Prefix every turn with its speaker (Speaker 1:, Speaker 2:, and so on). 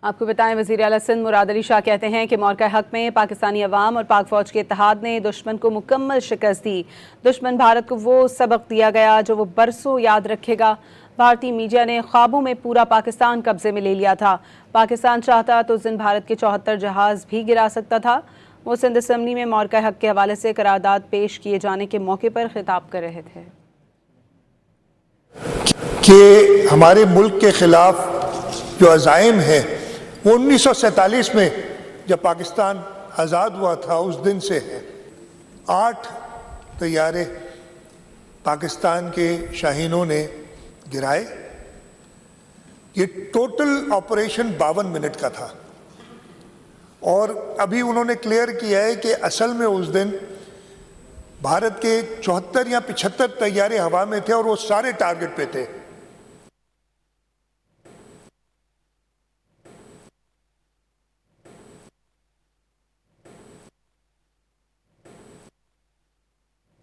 Speaker 1: आपको बताएं, वज़ीर आला सिंध मुराद अली शाह कहते हैं कि मौक़े हक़ में पाकिस्तानी अवाम और पाक फ़ौज के इत्तेहाद ने दुश्मन को मुकम्मल शिकस्त दी। दुश्मन भारत को वो सबक दिया गया जो वो बरसों याद रखेगा। भारतीय मीडिया ने ख्वाबों में पूरा पाकिस्तान कब्जे में ले लिया था। पाकिस्तान चाहता तो जिंद भारत के 74 जहाज़ भी गिरा सकता था। वो सिंध असम्बली में मौक़े हक़ के हवाले से करारदाद पेश किए जाने के मौके पर खिताब कर रहे थे
Speaker 2: कि हमारे मुल्क के खिलाफ जो अज़ाइम है वो 1947 में जब पाकिस्तान आज़ाद हुआ था उस दिन से है। 8 तैयारे पाकिस्तान के शाहीनों ने गिराए। ये टोटल ऑपरेशन 52 मिनट का था और अभी उन्होंने क्लियर किया है कि असल में उस दिन भारत के 74 या 75 तैयारे हवा में थे और वो सारे टारगेट पे थे।